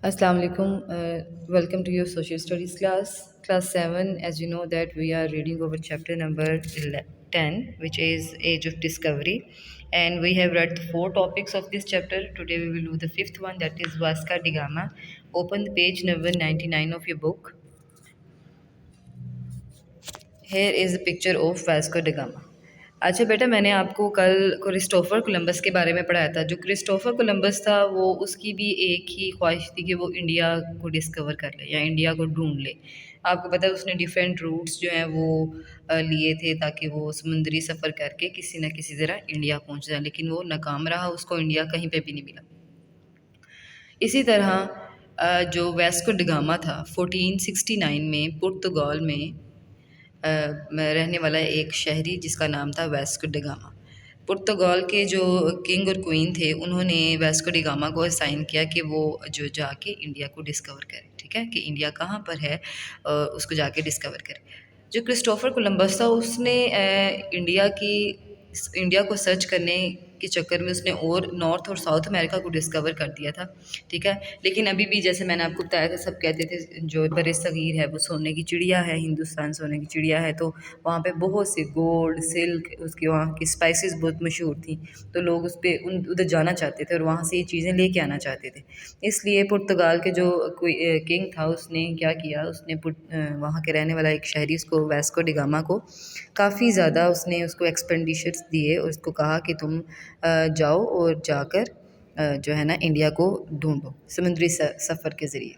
Assalamu alaikum. Welcome to your social studies class 7. As you know that we are reading over chapter number 10, which is Age of Discovery, and we have read the four topics of this chapter. Today we will do the fifth one, that is Vasco da Gama. Open the page number 99 of your book. Here is a picture of Vasco da Gama. अच्छा बेटा, मैंने आपको कल Christopher Columbus के बारे में पढ़ाया था। जो क्रिस्टोफर कोलंबस था वो उसकी भी एक ही ख्वाहिश थी कि वो इंडिया को डिस्कवर कर ले या इंडिया को ढूंढ ले। आपको पता है उसने डिफरेंट रूट्स जो हैं वो लिए थे ताकि वो समुद्री सफ़र करके किसी न किसी तरह इंडिया पहुंच जाए, लेकिन वो नाकाम रहा, उसको इंडिया कहीं पे भी नहीं मिला। इसी तरह जो वास्को ड गामा था 1469 में पुर्तगाल में रहने वाला एक शहरी जिसका नाम था वास्को ड गामा। पुर्तगाल के जो किंग और क्वीन थे उन्होंने वास्को ड गामा को असाइन किया कि वो जो जाके इंडिया को डिस्कवर करे, ठीक है, कि इंडिया कहाँ पर है, उसको जाके डिस्कवर करे। जो क्रिस्टोफर कोलंबस था उसने इंडिया को सर्च करने के चक्कर में उसने और नॉर्थ और साउथ अमेरिका को डिस्कवर कर दिया था, ठीक है। लेकिन अभी भी जैसे मैंने आपको बताया था, सब कहते थे जो बरसगीर है वो सोने की चिड़िया है, हिंदुस्तान सोने की चिड़िया है, तो वहाँ पे बहुत से गोल्ड सिल्क उसकी वहाँ की स्पाइसेस बहुत मशहूर थी, तो लोग उस पर उधर जाना चाहते थे और वहाँ से ये चीज़ें लेके आना चाहते थे। इसलिए पुर्तगाल के जो कोई किंग था उसने क्या किया, उसने वहाँ के रहने वाला एक शहरी उसको वास्को ड गामा को काफ़ी ज़्यादा उसने उसको एक्सपेंडिचर्स दिए और उसको कहा कि तुम जाओ और जाकर जो है ना इंडिया को ढूंढो समुद्री सफ़र के ज़रिए।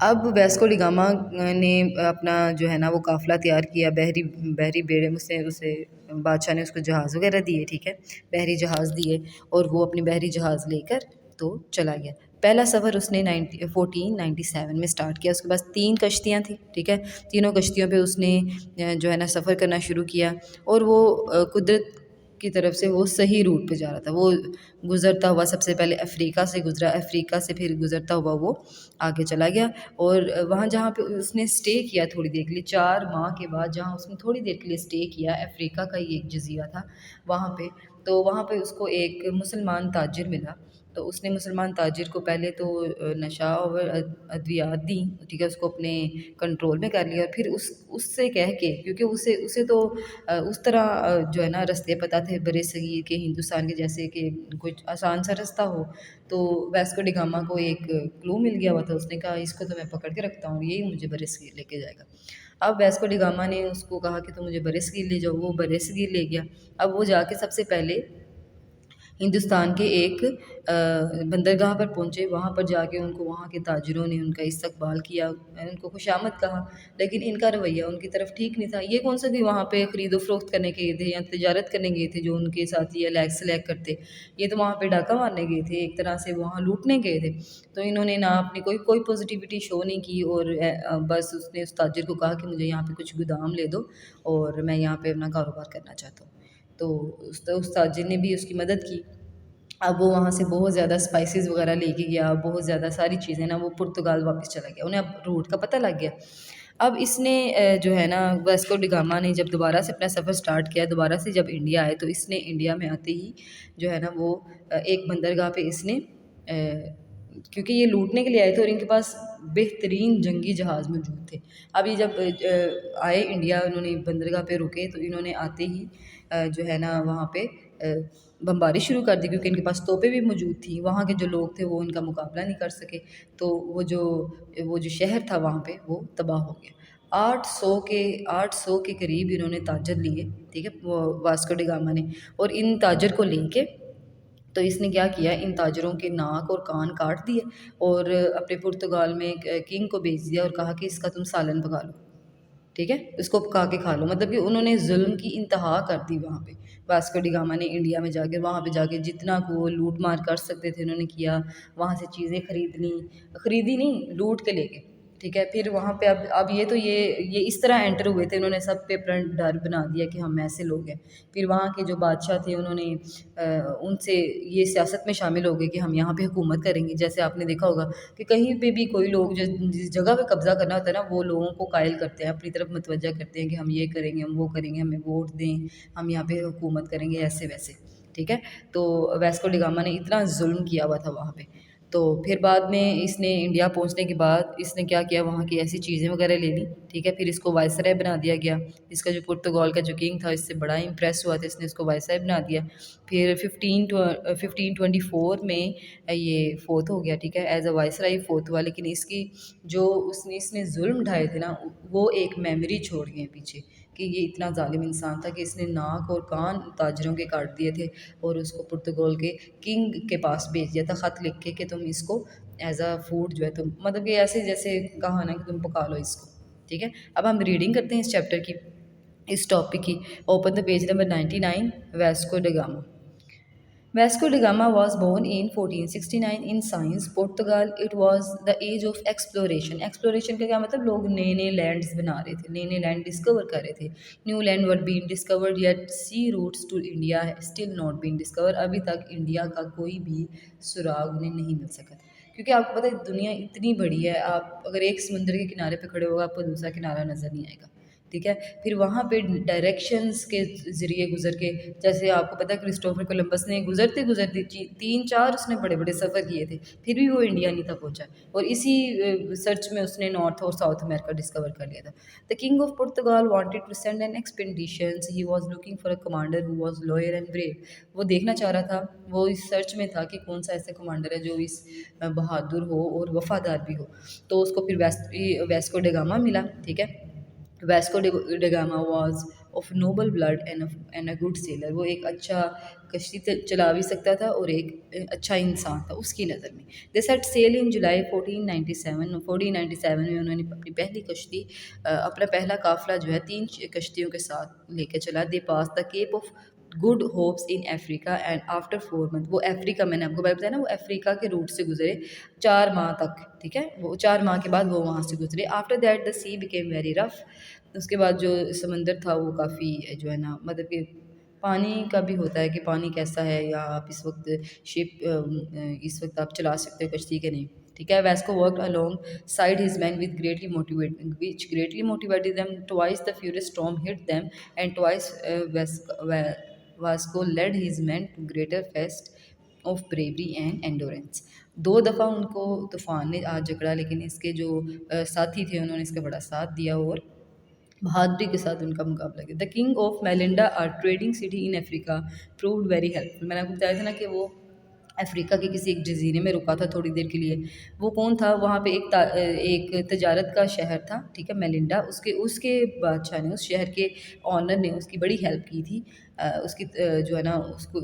अब वास्को डी गामा ने अपना जो है ना वो काफ़िला तैयार किया, बहरी बहरी बेड़े में से उसे बादशाह ने उसको जहाज़ वगैरह दिए, ठीक है, बहरी जहाज़ दिए, और वो अपनी बहरी जहाज़ लेकर तो चला गया। पहला सफ़र उसने 1497 में स्टार्ट किया। उसके पास 3 कश्तियाँ थी, ठीक है, तीनों कश्तियों पे उसने जो है ना सफ़र करना शुरू किया, और वो कुदरत की तरफ से वो सही रूट पे जा रहा था। वो गुज़रता हुआ सबसे पहले अफ़्रीका से गुज़रा, अफ़्रीका से फिर गुज़रता हुआ वो आगे चला गया, और वहाँ जहाँ पे उसने स्टे किया थोड़ी देर के लिए, 4 माह के बाद जहाँ उसने थोड़ी देर के लिए स्टे किया, अफ़्रीका का ही एक जज़ीरा था वहाँ पे, तो वहाँ पे उसको एक मुसलमान ताजिर मिला। तो उसने मुसलमान ताजिर को पहले तो नशा और अद्वियात दी, ठीक है, उसको अपने कंट्रोल में कर लिया, और फिर उससे कह के, क्योंकि उसे उसे तो उस तरह जो है ना रास्ते पता थे बरसगीर के हिंदुस्तान के, जैसे कि कोई आसान सा रास्ता हो, तो वास्को डी गामा को एक क्लू मिल गया हुआ था। उसने कहा इसको तो मैं पकड़ के रखता हूँ, यही मुझे बरसगीर लेके जाएगा। अब वास्को डी गामा ने उसको कहा कि तुम मुझे बरसगीर ले जाओ, वो बरसगीर ले गया। अब वो जाके सबसे पहले हिंदुस्तान के एक बंदरगाह पर पहुँचे, वहाँ पर जाके उनको वहाँ के ताजिरों ने उनका इस्तकबाल किया, उनको खुशामद कहा, लेकिन इनका रवैया उनकी तरफ ठीक नहीं था। ये कौन सा भी वहाँ पे ख़रीदो फ़रोख्त करने गए थे या तिजारत करने गए थे जो उनके साथी अलैग सलैग करते, ये तो वहाँ पे डाका मारने गए थे, एक तरह से वहाँ लूटने गए थे। तो इन्होंने ना अपनी कोई कोई पॉजिटिविटी शो नहीं की, और बस उसने उस ताजिर को कहा कि मुझे यहाँ पे कुछ गोदाम ले दो और मैं यहाँ पे अपना कारोबार करना चाहता हूँ। तो उस ताजिर ने भी उसकी मदद की। अब वो वहाँ से बहुत ज़्यादा स्पाइसेस वगैरह लेके गया, बहुत ज़्यादा सारी चीज़ें ना, वो पुर्तगाल वापस चला गया, उन्हें अब रूट का पता लग गया। अब इसने जो है ना वास्को डी गामा ने जब दोबारा से अपना सफ़र स्टार्ट किया, दोबारा से जब इंडिया आए, तो इसने इंडिया में आते ही जो है ना वो एक बंदरगाह पे इसने क्योंकि ये लूटने के लिए आए थे और इनके पास बेहतरीन जंगी जहाज़ मौजूद थे। अब ये जब आए इंडिया, उन्होंने बंदरगाह पे रुके, तो इन्होंने आते ही जो है ना वहाँ पे बमबारी शुरू कर दी, क्योंकि इनके पास तोपें भी मौजूद थी। वहाँ के जो लोग थे वो उनका मुकाबला नहीं कर सके, तो वो जो शहर था वहाँ पे वो तबाह हो गया। 800 के करीब इन्होंने ताजर लिए, ठीक है, वो वास्को डी गामा ने, और इन ताजर को लेके तो इसने क्या किया, इन ताजरों के नाक और कान काट दिए और अपने पुर्तगाल में एक किंग को भेज दिया और कहा कि इसका तुम सालन पका लो, ठीक है, इसको पका के खा लो। मतलब कि उन्होंने जुल्म की इंतहा कर दी वहाँ पे। वास्को डी गामा ने इंडिया में जाकर वहाँ पे जाके जितना को लूट मार कर सकते थे उन्होंने किया, वहाँ से चीज़ें खरीदी नहीं, लूट के ले गए, ठीक है। फिर वहाँ पे अब ये इस तरह एंटर हुए थे, उन्होंने सब पे अपना डर बना दिया कि हम ऐसे लोग हैं। फिर वहाँ के जो बादशाह थे उन्होंने उनसे ये सियासत में शामिल हो गए कि हम यहाँ पे हुकूमत करेंगे। जैसे आपने देखा होगा कि कहीं पे भी कोई लोग जिस जगह पे कब्ज़ा करना होता है ना, वो लोगों को कायल करते हैं, अपनी तरफ मुतवज्जा करते हैं कि हम ये करेंगे, हम वो करेंगे, हमें वोट दें, हम यहाँ पे हुकूमत करेंगे, ऐसे वैसे, ठीक है। तो वास्को डी गामा ने इतना जुल्म किया हुआ था वहाँ पे। तो फिर बाद में इसने इंडिया पहुंचने के बाद इसने क्या किया, वहाँ की ऐसी चीज़ें वगैरह ले ली, ठीक है। फिर इसको वायसराय बना दिया गया। इसका जो पुर्तगाल का जो किंग था इससे बड़ा इम्प्रेस हुआ था, इसने इसको वायसराय बना दिया। फिर 1524 में ये फोर्थ हो गया, ठीक है, एज अ वायसराय फोर्थ हुआ। लेकिन इसकी जो उसने इसने जुल्म ढाए थे ना, वो एक मेमोरी छोड़ गए पीछे, कि ये इतना जालिम इंसान था कि इसने नाक और कान ताजरों के काट दिए थे और उसको पुर्तगाल के किंग के पास भेज दिया था ख़त लिख के कि तुम इसको एज अ फूड जो है तुम, मतलब कि ऐसे जैसे कहा ना कि तुम पका लो इसको, ठीक है। अब हम रीडिंग करते हैं इस चैप्टर की, इस टॉपिक की। Open the page number 99, Vasco da Gama. Vasco da Gama was born in 1469 in Sines, Portugal. It was the age of exploration. Exploration का क्या मतलब, लोग नए नए लैंड्स बना रहे थे, नए नए लैंड डिस्कवर कर रहे थे। New land were been discovered yet sea routes to India still not been discover. अभी तक इंडिया का कोई भी सुराग उन्हें नहीं मिल सका था, क्योंकि आपको पता है दुनिया इतनी बड़ी है, आप अगर एक समुद्र के किनारे पे खड़े होगा आपको दूसरा किनारा नज़र नहीं आएगा, ठीक है। फिर वहाँ पे डायरेक्शंस के ज़रिए गुजर के, जैसे आपको पता है क्रिस्टोफर कोलंबस ने गुजरते गुजरते 3-4 उसने बड़े बड़े सफ़र किए थे, फिर भी वो इंडिया नहीं था पहुँचा, और इसी सर्च में उसने नॉर्थ और साउथ अमेरिका डिस्कवर कर लिया था। The king of Portugal wanted to send an expeditions, he was looking for a commander who was loyal and brave. वो देखना चाह रहा था, वो इस सर्च में था कि कौन सा ऐसा कमांडर है जो इस बहादुर हो और वफादार भी हो। तो उसको फिर वेस्को डेगामा मिला, ठीक है। Vasco da Gama was of noble blood and a good sailor. वो एक अच्छा कश्ती चला भी सकता था और एक अच्छा इंसान था उसकी नज़र में। They set sail in July 1497। 1497 में उन्होंने अपनी पहली कश्ती, अपना पहला काफिला जो है 3 कश्तियों के साथ लेकर चला। They passed the Cape of good hopes in Africa and after 4 month, वो अफ्रीका, मैंने आपको बताया ना, वो अफ्रीका के रूट से गुजरे 4 माह तक, ठीक है। वो 4 माह के बाद वो वहाँ से गुजरे। After that the C became very rough. उसके बाद जो समंदर था वो काफ़ी जो है ना, मतलब कि पानी का भी होता है कि पानी कैसा है, या आप इस वक्त इस वक्त आप चला सकते हो कश्ती के नहीं, ठीक है। Vasco worked alongside his men with greatly motivated them. Twice the furious storm hit them, and twice Vasco led his men to greater fest of bravery and endurance। 2 दफ़ा उनको तूफ़ान ने आज जकड़ा, लेकिन इसके जो साथी थे उन्होंने इसका बड़ा साथ दिया और बहादुरी के साथ उनका मुकाबला किया। The king of Melinda, are trading city in Africa, proved very helpful. मैंने आपको बताया था ना कि वो अफ्रीका के किसी एक जजीरे में रुका था थोड़ी देर के लिए। वो कौन था, वहाँ पे एक तजारत का शहर था, ठीक है, मेलिंडा। उसके उसके बादशाह ने, उस शहर के ऑनर ने उसकी बड़ी हेल्प की थी। उसकी जो है ना,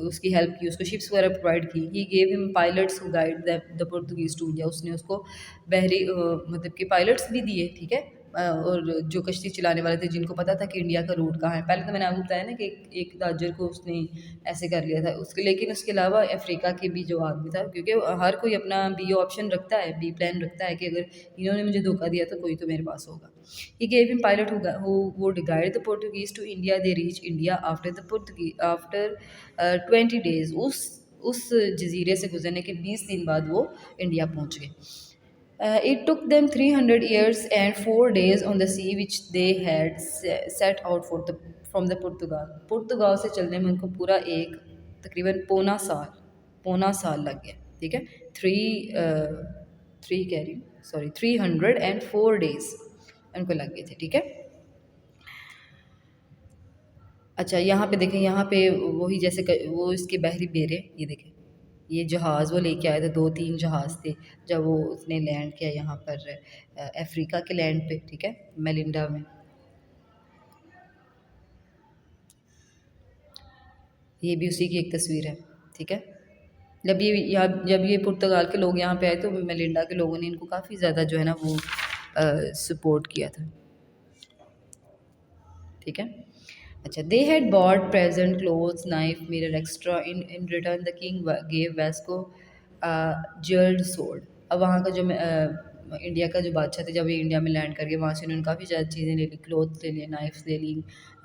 उसकी हेल्प की, उसको शिप्स वगैरह प्रोवाइड की। He gave him pilots who guide the Portuguese to India. उसने उसको बहरी मतलब कि पायलट्स भी दिए, ठीक है। और जो कश्ती चलाने वाले थे जिनको पता था कि इंडिया का रूट कहाँ है। पहले तो मैंने आपको बताया ना कि एक ताजर को उसने ऐसे कर लिया था उसके, लेकिन उसके अलावा अफ्रीका के भी जो आदमी था, क्योंकि हर कोई अपना बी ऑप्शन रखता है, बी प्लान रखता है कि अगर इन्होंने मुझे धोखा दिया तो कोई तो मेरे पास होगा। He gave him pilot who would guide the Portuguese to India. They reach India after 20 days. उस जजीरे से गुजरने के 20 दिन बाद वो इंडिया पहुँच गए। It took them 300 years and 4 days on the sea which they had set out from the Portugal। पुर्तगाल से चलने में उनको पूरा एक तकरीबन पौना साल लग गया, ठीक है। थ्री कह रही हूँ, सॉरी, 304 डेज उनको लग गए थे, ठीक है। अच्छा, यहाँ पे देखें, यहाँ पे वही जैसे वो इसके बहरी बेरे, ये देखें, ये जहाज़ वो लेके आए थे, 2-3 जहाज़ थे जब वो उसने लैंड किया यहाँ पर अफ्रीका के लैंड पे, ठीक है, मेलिंडा में। ये भी उसी की एक तस्वीर है, ठीक है। जब ये पुर्तगाल के लोग यहाँ पे आए तो मेलिंडा के लोगों ने इनको काफ़ी ज़्यादा जो है ना वो सपोर्ट किया था, ठीक है। अच्छा, they had bought present clothes knife mirror extra. In return the king gave Vasco जर्ल्ड सोल्ड। अब वहाँ का जो इंडिया का जो बादशाह थे, जब ये इंडिया में लैंड करके वहाँ से उन्होंने काफ़ी ज़्यादा चीज़ें ले ली, क्लोथ्स ले लिए, नाइफ्स ले ली,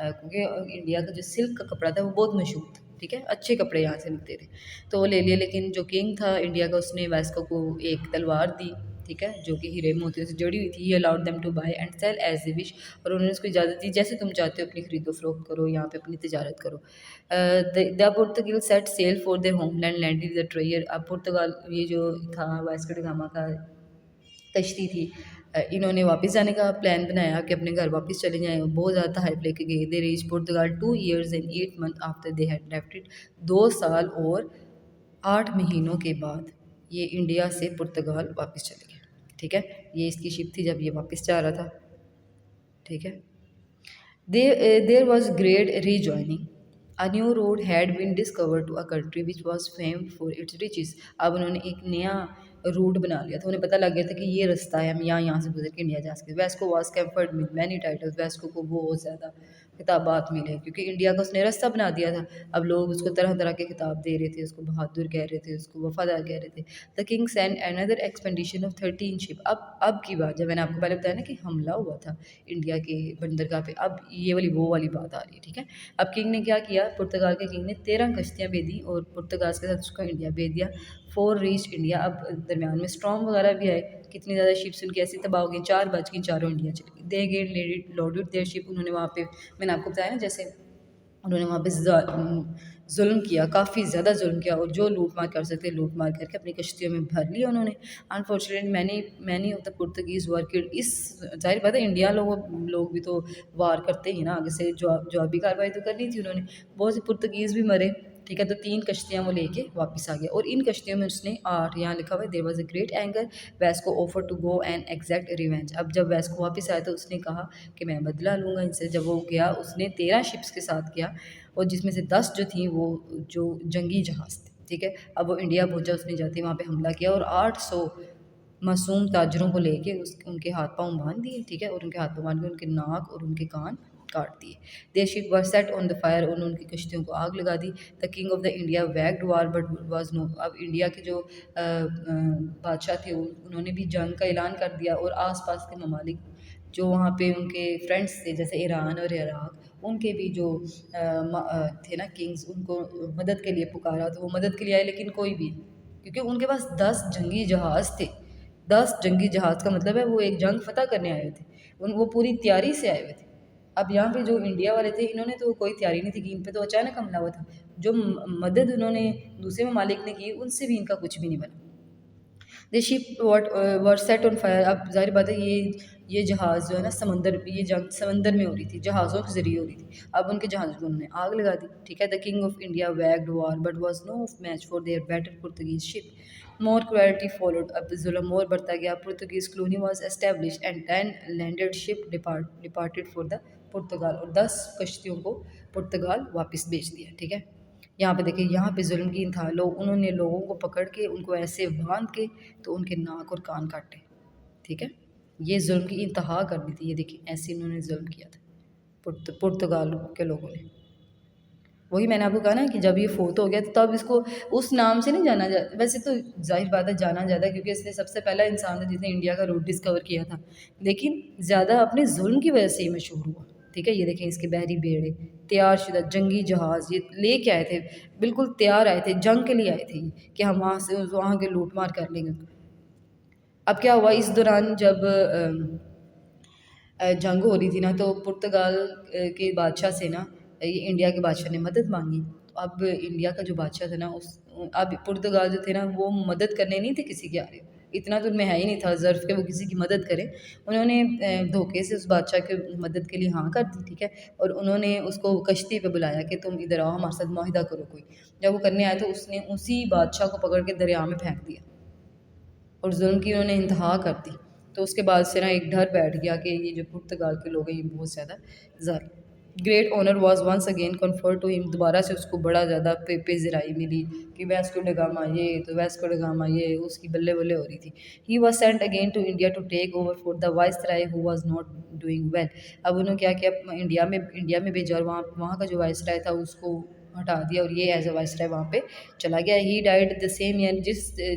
क्योंकि इंडिया का जो सिल्क का कपड़ा था वो बहुत मशहूर था, ठीक है, अच्छे कपड़े यहाँ से मिलते थे, तो वो ले लिए। लेकिन जो किंग था इंडिया का उसने वास्को को एक तलवार दी, ठीक है, जो कि हीरे मोतियों से जुड़ी हुई थी। He allowed them to buy and sell as a wish, और उन्होंने उसको इजाज़त दी जैसे तुम चाहते हो अपनी खरीदो फरोख्त करो, यहाँ पे अपनी तजारत करो। The Portugal set sail for their homeland landed the ट्रेयर। अब पुर्तगाल ये जो था वास्को ड गामा का कश्ती थी, इन्होंने वापस जाने का प्लान बनाया कि अपने घर वापस चले जाएँ, बहुत ज़्यादा हाइप लेके गए। They reach Portugal 2 years and 8 month after they had left it. 2 साल और 8 महीनों के बाद ये इंडिया से पुर्तगाल वापस चले गए, ठीक है। ये इसकी शिप थी जब ये वापस जा रहा था, ठीक है। There was great rejoining. A new road had been discovered to a country which was famed for its riches. अब उन्होंने एक नया रूट बना लिया था, उन्हें पता लग गया था कि ये रास्ता है, हम यहाँ से गुजर के इंडिया जा सकते हैं। Wesco was cambered with many titles. Wesco को बहुत ज़्यादा खिताबात मिले क्योंकि इंडिया का उसने रास्ता बना दिया था। अब लोग उसको तरह तरह के खिताब दे रहे थे, उसको बहादुर कह रहे थे, उसको वफादार कह रहे थे। The king send another expedition of 13 ship. अब की बात, जब मैंने आपको पहले बताया ना कि हमला हुआ था इंडिया के बंदरगाह पे, अब ये वाली वो वाली बात आ रही है, ठीक है। अब किंग ने क्या किया, पुर्तगाल के किंग ने 13 कश्तियाँ भेजी और पुर्तगाल के साथ उसको इंडिया भेज दिया। 4 रीच इंडिया। अब दरमियान में स्ट्रॉन्ग वगैरह भी आए, कितनी ज़्यादा शिप्स उनकी ऐसी तबाह हो गई, 4 बज गई, चारों इंडिया चली गई। They get loaded their ship. उन्होंने वहाँ पे, मैंने आपको बताया ना जैसे उन्होंने वहाँ पे जुल्म किया, काफ़ी ज़्यादा जुल्म किया, और जो लूट मार कर सकते लूट मार करके अपनी कश्तियों में भर लिया उन्होंने। Unfortunately many of the Portuguese were killed. इस जाहिर बात है इंडिया लोग भी तो वार करते ही ना, आगे से जवाबी कार्रवाई तो करनी थी उन्होंने। बहुत से पुर्तगीज़ भी मरे, ठीक है। तो 3 कश्तियाँ वो लेके वापस आ गया, और इन कश्तियों में उसने 8, यहाँ लिखा हुआ है there was a great anger Vasco offer to go and exact revenge. अब जब वेस्को वापस आया तो उसने कहा कि मैं बदला लूँगा इनसे। जब वो गया उसने 13 शिप्स के साथ गया, और जिसमें से 10 जो थी वो जो जंगी जहाज़ थे, ठीक है। अब वो इंडिया पहुंचा, उसने जाते वहाँ पे हमला किया और 800 मासूम ताजरों को लेके उनके हाथ पाँव बांध दिए, ठीक है, और उनके हाथ पाँव बांध के उनके नाक और उनके कान काट दिए। Their ship were set on the fire. उन्होंने उनकी कश्तियों को आग लगा दी। The king of the India waged war but was no. अब इंडिया के जो बादशाह थे उन्होंने भी जंग का ऐलान कर दिया, और आसपास के ममालिक जो वहाँ पे उनके फ्रेंड्स थे जैसे ईरान और इराक, उनके भी जो थे ना किंग्स, उनको मदद के लिए पुकारा, तो वो मदद के लिए आए, लेकिन कोई भी, क्योंकि उनके पास 10 जंगी जहाज़ थे। 10 जंगी जहाज़ का मतलब है वो एक जंग फतह करने आए थे, वो पूरी तैयारी से आए हुए थे। अब यहाँ पे जो इंडिया वाले थे इन्होंने तो कोई तैयारी नहीं थी कि इन पे तो अचानक हमला हुआ था। जो मदद उन्होंने दूसरे ममालिक ने की उनसे भी इनका कुछ भी नहीं बना। The ship were set on fire. अब जाहिर बात है ये जहाज़ जो है ना ये जंग समंदर में हो रही थी, जहाज़ों के ज़रिए हो रही थी। अब उनके जहाज़ को उन्होंने आग लगा दी, ठीक है। The king of India waged war but was no match for their better Portuguese ship. More cruelty followed. अब जुल्म और बढ़ता गया। Portuguese colony was establish and 10 landed ship departed for the Portugal. और 10 कश्तियों को पुर्तगाल वापस भेज दिया, ठीक है। यहाँ पे देखिए, यहाँ पे जुल्म की था, उन्होंने लोगों को पकड़ के उनको ऐसे बांध के तो उनके नाक और कान काटे, ठीक है। ये जुल्म की इंतहा कर दी थी, ये देखिए ऐसे इन्होंने जुल्म किया था पुर्तगाल के लोगों ने। वही मैंने आपको कहा ना कि जब ये फोत हो गया तो तब इसको उस नाम से नहीं जाना जाता, वैसे तो जाहिर बात है जाना जाता है क्योंकि इसने सबसे पहला इंसान था जिसने इंडिया का रूट डिस्कवर किया था, लेकिन ज़्यादा अपने जुल्म की वजह से ही मशहूर हुआ, ठीक है। ये देखें इसके बहरी बेड़े, तैयार शुदा जंगी जहाज़ ये ले के आए थे, बिल्कुल तैयार आए थे, जंग के लिए आए थे कि हम वहाँ के लूट मार कर लेंगे। अब क्या हुआ इस दौरान जब जंग हो रही थी ना, तो पुर्तगाल के बादशाह से ना ये इंडिया के बादशाह ने मदद मांगी। तो अब इंडिया का जो बादशाह था ना अब पुर्तगाल जो थे ना वो मदद करने नहीं थे किसी के आ रहे, इतना तो उनमें है ही नहीं था ज़र्फ़ के वो किसी की मदद करें। उन्होंने धोखे से उस बादशाह के मदद के लिए हाँ कर दी, ठीक है। और उन्होंने उसको कश्ती पे बुलाया कि तुम इधर आओ हमारे साथ मुआहिदा करो कोई। जब वो करने आया तो उसने उसी बादशाह को पकड़ के दरिया में फेंक दिया और जुल्म की उन्होंने इंतहा कर दी। तो उसके बाद से ना एक डर बैठ गया कि ये जो पुर्तगाल के लोग हैं ये बहुत ज़्यादा ज़ालिम। Great honour was once again conferred to him. दोबारा से उसको बड़ा ज़्यादा पेज़राई मिली कि वेस्को ड गामा ये, तो वेस्को ड गामा ये, उसकी बल्ले बल्ले हो रही थी। He was sent again to India to take over for the viceroy who was not doing well. अब उन्होंने क्या किया, इंडिया में भेजा और वहाँ का जो वाइसराय था उसको हटा दिया और ये एज अ वाइसराय वहाँ पे चला गया। He died the same year,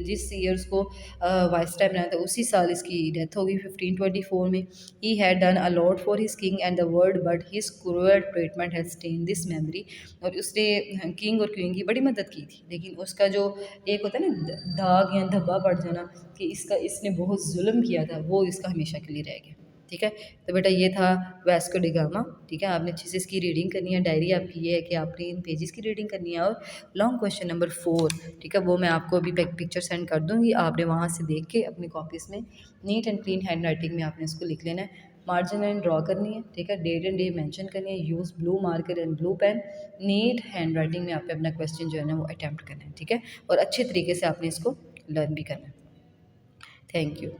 जिस ईयर उसको वाइसराय बनाया था उसी साल इसकी डेथ हो गई 1524 में। He had done a lot for his king and the world but his cruel treatment has stain this memory. और उसने किंग और क्वीन की बड़ी मदद की थी, लेकिन उसका जो एक होता है ना दाग या धब्बा पड़ जाना कि इसने बहुत जुल्म किया था, वो इसका हमेशा के लिए रह गया। ठीक है, तो बेटा ये था वास्को डी गामा। ठीक है, आपने अच्छे से इसकी रीडिंग करनी है। डायरी आपकी ये है कि आपने इन पेजेस की रीडिंग करनी है। और लॉन्ग क्वेश्चन नंबर 4, ठीक है, वो मैं आपको अभी पिक्चर सेंड कर दूँगी, आपने वहाँ से देख के अपनी कॉपीज़ में neat and clean hand writing में आपने इसको लिख लेना है। मार्जिन लाइन ड्रॉ करनी है। ठीक है, डेट एंड डे मेंशन करनी है। Use blue marker and blue pen. Neat hand writing में आपने अपना क्वेश्चन जो है ना वो अटैम्प्ट करना है। ठीक है, और अच्छे तरीके से आपने इसको लर्न भी करना है। Thank you.